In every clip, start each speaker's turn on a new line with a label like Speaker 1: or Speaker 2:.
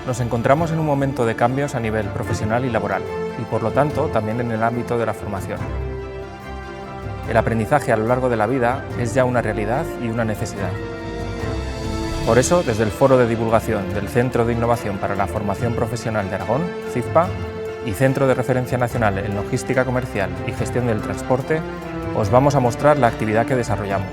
Speaker 1: Nos encontramos en un momento de cambios a nivel profesional y laboral, y por lo tanto también en el ámbito de la formación. El aprendizaje a lo largo de la vida es ya una realidad y una necesidad. Por eso, desde el Foro de Divulgación del Centro de Innovación para la Formación Profesional de Aragón, CIFPA, y Centro de Referencia Nacional en Logística Comercial y Gestión del Transporte, os vamos a mostrar la actividad que desarrollamos.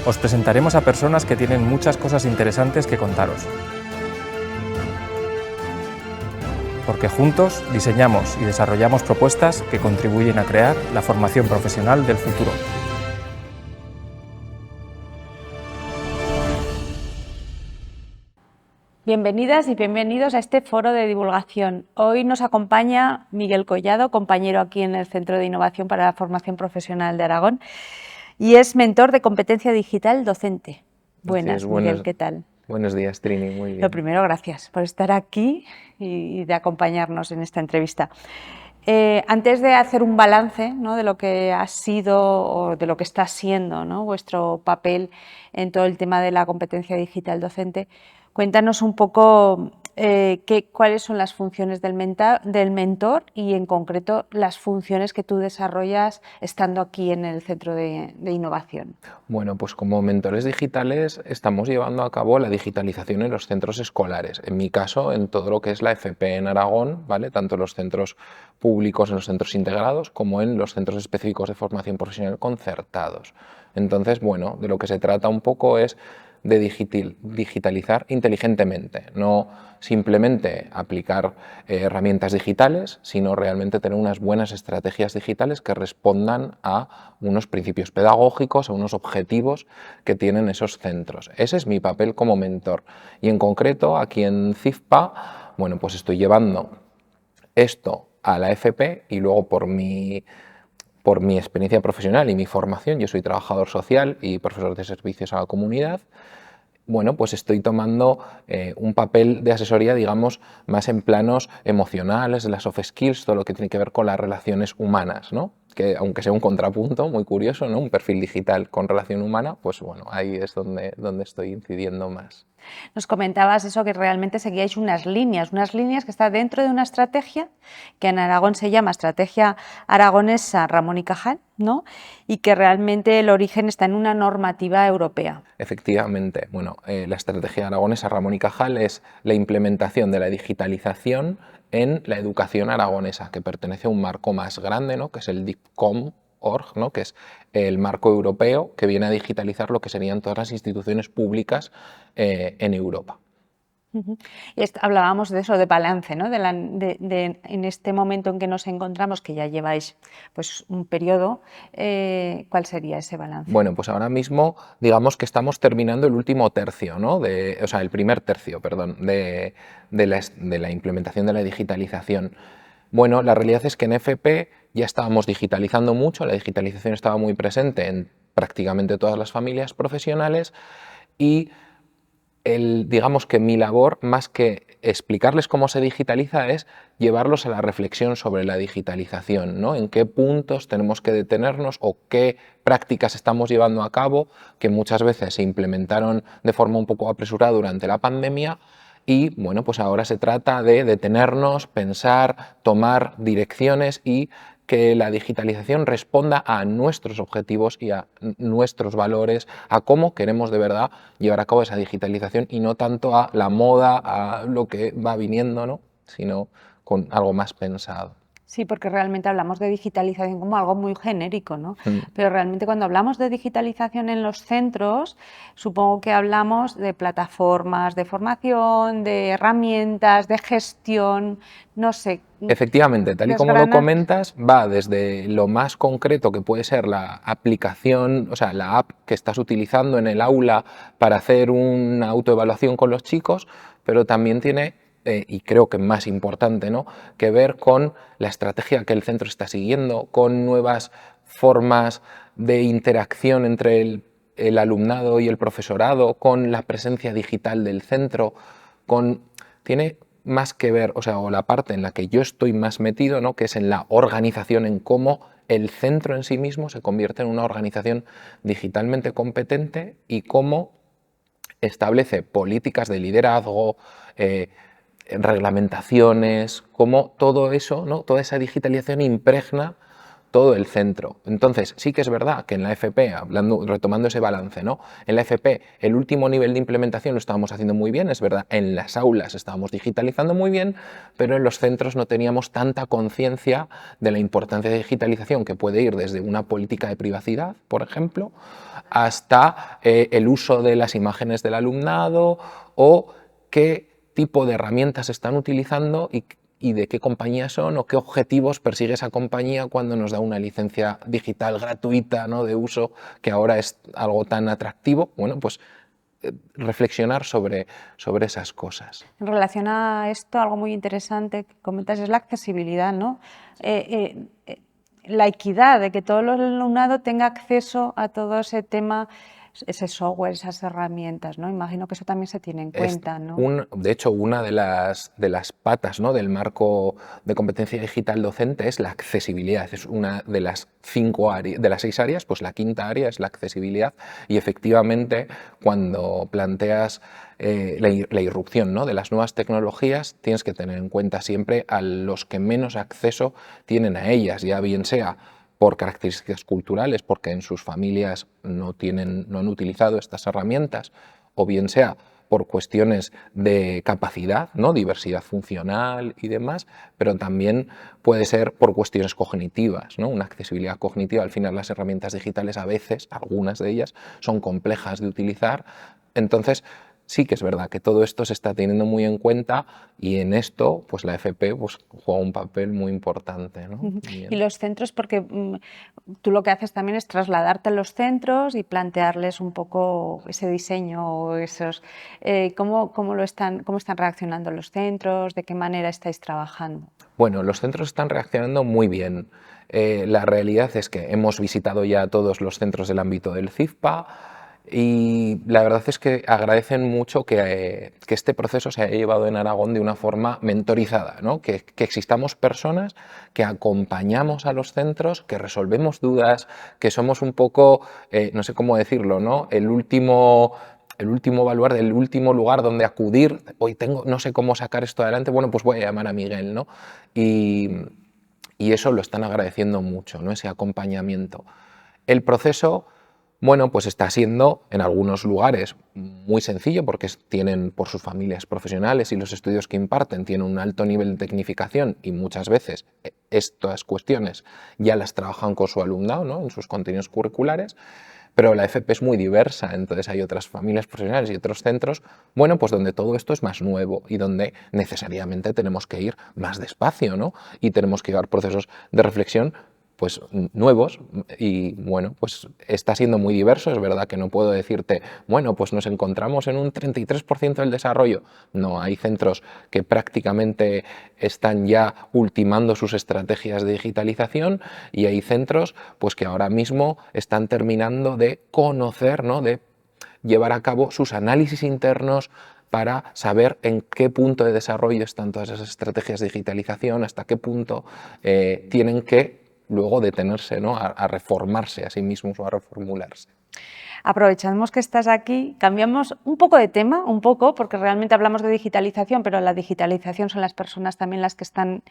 Speaker 1: Os presentaremos a personas que tienen muchas cosas interesantes que contaros. Porque juntos diseñamos y desarrollamos propuestas que contribuyen a crear la formación profesional del futuro.
Speaker 2: Bienvenidas y bienvenidos a este foro de divulgación. Hoy nos acompaña Miguel Collado, compañero aquí en el Centro de Innovación para la Formación Profesional de Aragón, y es mentor de competencia digital docente. Buenas, Miguel, ¿qué tal?
Speaker 3: Buenos días, Trini, muy bien.
Speaker 2: Lo primero, gracias por estar aquí y de acompañarnos en esta entrevista. Antes de hacer un balance, ¿no?, de lo que ha sido o de lo que está siendo, ¿no?, vuestro papel en todo el tema de la competencia digital docente, cuéntanos un poco cuáles son las funciones del mentor y en concreto las funciones que tú desarrollas estando aquí en el Centro de Innovación.
Speaker 3: Bueno, pues como mentores digitales estamos llevando a cabo la digitalización en los centros escolares. En mi caso, en todo lo que es la FP en Aragón, ¿vale?, tanto en los centros públicos, en los centros integrados, como en los centros específicos de formación profesional concertados. Entonces, bueno, de lo que se trata un poco es de digitalizar inteligentemente, no simplemente aplicar herramientas digitales, sino realmente tener unas buenas estrategias digitales que respondan a unos principios pedagógicos, a unos objetivos que tienen esos centros. Ese es mi papel como mentor. Y en concreto, aquí en CIFPA, bueno, pues estoy llevando esto a la FP y luego por mi experiencia profesional y mi formación, yo soy trabajador social y profesor de servicios a la comunidad, bueno, pues estoy tomando un papel de asesoría, digamos, más en planos emocionales, de las soft skills, todo lo que tiene que ver con las relaciones humanas, ¿no? Que aunque sea un contrapunto muy curioso, ¿no?, un perfil digital con relación humana, pues bueno, ahí es donde estoy incidiendo más.
Speaker 2: Nos comentabas eso, que realmente seguíais unas líneas que está dentro de una estrategia que en Aragón se llama Estrategia Aragonesa Ramón y Cajal, ¿no?, y que realmente el origen está en una normativa europea.
Speaker 3: Efectivamente, bueno, la Estrategia Aragonesa Ramón y Cajal es la implementación de la digitalización en la educación aragonesa, que pertenece a un marco más grande, ¿no?, que es el DIPCOM.org, ¿no?, que es el marco europeo que viene a digitalizar lo que serían todas las instituciones públicas en Europa.
Speaker 2: Y hablábamos de eso, de balance, ¿no?, en este momento en que nos encontramos, que ya lleváis pues un periodo, ¿cuál sería ese balance?
Speaker 3: Bueno, pues ahora mismo digamos que estamos terminando el último tercio, ¿no?, o sea, el primer tercio, perdón, de la implementación de la digitalización. Bueno, la realidad es que en FP ya estábamos digitalizando mucho, la digitalización estaba muy presente en prácticamente todas las familias profesionales y digamos que mi labor, más que explicarles cómo se digitaliza, es llevarlos a la reflexión sobre la digitalización, ¿no? En qué puntos tenemos que detenernos o qué prácticas estamos llevando a cabo que muchas veces se implementaron de forma un poco apresurada durante la pandemia. Y bueno, pues ahora se trata de detenernos, pensar, tomar direcciones y que la digitalización responda a nuestros objetivos y a nuestros valores, a cómo queremos de verdad llevar a cabo esa digitalización y no tanto a la moda, a lo que va viniendo, ¿no?, sino con algo más pensado.
Speaker 2: Sí, porque realmente hablamos de digitalización como algo muy genérico, ¿no? Pero realmente cuando hablamos de digitalización en los centros, supongo que hablamos de plataformas de formación, de herramientas, de gestión, no sé.
Speaker 3: Efectivamente, tal y como lo comentas, va desde lo más concreto que puede ser la aplicación, o sea, la app que estás utilizando en el aula para hacer una autoevaluación con los chicos, pero también tiene, y creo que más importante, ¿no?, que ver con la estrategia que el centro está siguiendo, con nuevas formas de interacción entre el alumnado y el profesorado, con la presencia digital del centro, con tiene más que ver, o la parte en la que yo estoy más metido, ¿no? Que es en la organización, en cómo el centro en sí mismo se convierte en una organización digitalmente competente y cómo establece políticas de liderazgo, reglamentaciones, cómo todo eso, ¿no? Toda esa digitalización impregna todo el centro. Entonces, sí que es verdad que en la FP, retomando ese balance, ¿no? En la FP el último nivel de implementación lo estábamos haciendo muy bien, es verdad, en las aulas estábamos digitalizando muy bien, pero en los centros no teníamos tanta conciencia de la importancia de digitalización, que puede ir desde una política de privacidad, por ejemplo, hasta el uso de las imágenes del alumnado o qué tipo de herramientas están utilizando y de qué compañía son o qué objetivos persigue esa compañía cuando nos da una licencia digital gratuita, ¿no? De uso, que ahora es algo tan atractivo. Bueno, pues reflexionar sobre esas cosas.
Speaker 2: En relación a esto, algo muy interesante que comentas es la accesibilidad, ¿no? La equidad, de que todo el alumnado tenga acceso a todo ese tema, ese software, esas herramientas, ¿no? Imagino que eso también se tiene en cuenta, ¿no?
Speaker 3: De hecho, una de las patas, ¿no? Del marco de competencia digital docente es la accesibilidad. Es una de las 6 áreas, pues la quinta área es la accesibilidad y efectivamente cuando planteas la irrupción, ¿no? De las nuevas tecnologías tienes que tener en cuenta siempre a los que menos acceso tienen a ellas, ya bien sea por características culturales, porque en sus familias no han utilizado estas herramientas, o bien sea por cuestiones de capacidad, ¿no? Diversidad funcional y demás, pero también puede ser por cuestiones cognitivas, ¿no? Una accesibilidad cognitiva. Al final las herramientas digitales a veces, algunas de ellas, son complejas de utilizar. Entonces, sí que es verdad que todo esto se está teniendo muy en cuenta y en esto pues la FP pues, juega un papel muy importante, ¿no?
Speaker 2: Y los centros, porque tú lo que haces también es trasladarte a los centros y plantearles un poco ese diseño o esos... ¿cómo están reaccionando los centros? ¿De qué manera estáis trabajando?
Speaker 3: Bueno, los centros están reaccionando muy bien. La realidad es que hemos visitado ya todos los centros del ámbito del CIFPA y la verdad es que agradecen mucho que este proceso se haya llevado en Aragón de una forma mentorizada, ¿no? Que existamos personas que acompañamos a los centros, que resolvemos dudas, que somos un poco, no sé cómo decirlo, ¿no? El último baluarte, el último lugar donde acudir. Hoy no sé cómo sacar esto adelante, bueno, pues voy a llamar a Miguel, ¿no? Y eso lo están agradeciendo mucho, ¿no? Ese acompañamiento. El proceso, bueno, pues está siendo en algunos lugares muy sencillo porque tienen por sus familias profesionales y los estudios que imparten tienen un alto nivel de tecnificación y muchas veces estas cuestiones ya las trabajan con su alumnado, ¿no? En sus contenidos curriculares. Pero la FP es muy diversa, entonces hay otras familias profesionales y otros centros, bueno, pues donde todo esto es más nuevo y donde necesariamente tenemos que ir más despacio, ¿no? Y tenemos que llevar procesos de reflexión pues nuevos y bueno, pues está siendo muy diverso. Es verdad que no puedo decirte, bueno, pues nos encontramos en un 33% del desarrollo. No, hay centros que prácticamente están ya ultimando sus estrategias de digitalización y hay centros pues que ahora mismo están terminando de conocer, ¿no? De llevar a cabo sus análisis internos para saber en qué punto de desarrollo están todas esas estrategias de digitalización, hasta qué punto tienen que luego detenerse, ¿no? a reformarse a sí mismos o a reformularse.
Speaker 2: Aprovechamos que estás aquí, cambiamos un poco de tema, porque realmente hablamos de digitalización, pero la digitalización son las personas también las que están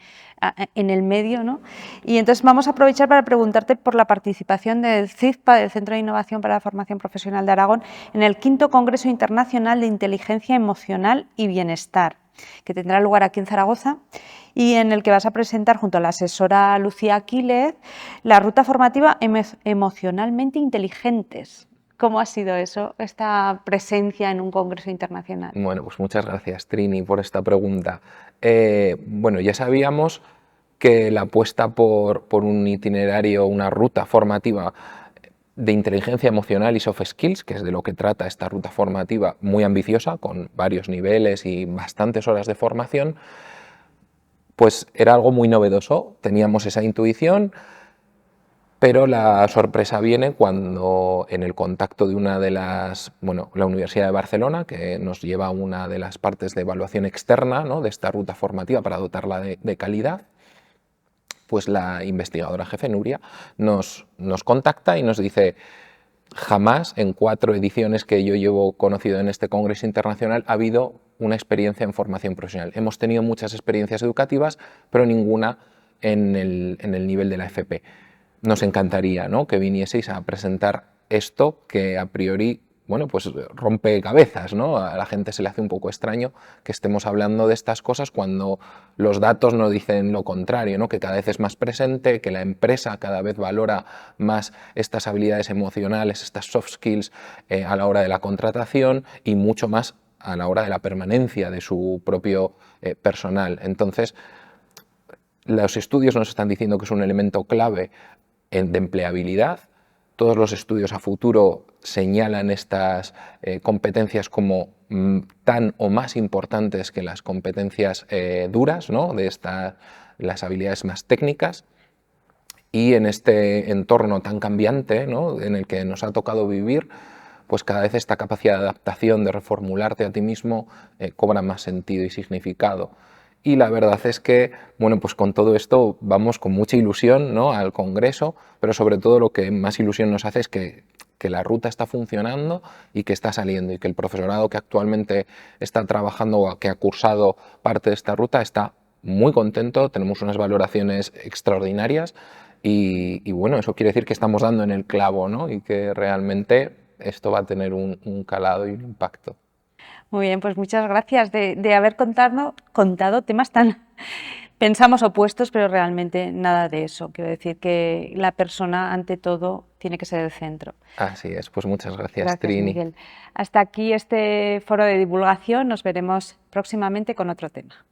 Speaker 2: en el medio, ¿no? Y entonces vamos a aprovechar para preguntarte por la participación del CIFPA, del Centro de Innovación para la Formación Profesional de Aragón, en el 5º Congreso Internacional de Inteligencia Emocional y Bienestar, que tendrá lugar aquí en Zaragoza y en el que vas a presentar junto a la asesora Lucía Aquiles la ruta formativa Emocionalmente Inteligentes. ¿Cómo ha sido eso, esta presencia en un congreso internacional?
Speaker 3: Bueno, pues muchas gracias, Trini, por esta pregunta. Bueno, ya sabíamos que la apuesta por un itinerario, una ruta formativa de inteligencia emocional y soft skills, que es de lo que trata esta ruta formativa muy ambiciosa, con varios niveles y bastantes horas de formación, pues era algo muy novedoso. Teníamos esa intuición, Pero la sorpresa viene cuando en el contacto de una de las, la Universidad de Barcelona, que nos lleva a una de las partes de evaluación externa, ¿no?, de esta ruta formativa para dotarla de calidad, pues la investigadora jefe, Nuria, nos contacta y nos dice: jamás en 4 ediciones que yo llevo conocido en este Congreso Internacional ha habido una experiencia en formación profesional. Hemos tenido muchas experiencias educativas, pero ninguna en el nivel de la FP. Nos encantaría, ¿no?, que vinieseis a presentar esto que a priori, pues rompe cabezas, ¿no? A la gente se le hace un poco extraño que estemos hablando de estas cosas cuando los datos nos dicen lo contrario, ¿no?, que cada vez es más presente, que la empresa cada vez valora más estas habilidades emocionales, estas soft skills a la hora de la contratación y mucho más a la hora de la permanencia de su propio personal. Entonces, los estudios nos están diciendo que es un elemento clave de empleabilidad. Todos los estudios a futuro señalan estas competencias como tan o más importantes que las competencias duras, ¿no?, de las habilidades más técnicas. Y en este entorno tan cambiante, ¿no?, en el que nos ha tocado vivir, pues cada vez esta capacidad de adaptación, de reformularte a ti mismo, cobra más sentido y significado. Y la verdad es que, pues con todo esto vamos con mucha ilusión, ¿no?, al Congreso, pero sobre todo lo que más ilusión nos hace es que la ruta está funcionando y que está saliendo, y que el profesorado que actualmente está trabajando o que ha cursado parte de esta ruta está muy contento, tenemos unas valoraciones extraordinarias y bueno, eso quiere decir que estamos dando en el clavo, ¿no?, y que realmente esto va a tener un calado y un impacto.
Speaker 2: Muy bien, pues muchas gracias de haber contado temas tan, pensamos, opuestos, pero realmente nada de eso. Quiero decir que la persona, ante todo, tiene que ser el centro.
Speaker 3: Así es, pues muchas gracias,
Speaker 2: Gracias,
Speaker 3: Trini.
Speaker 2: Miguel. Hasta aquí este foro de divulgación, nos veremos próximamente con otro tema.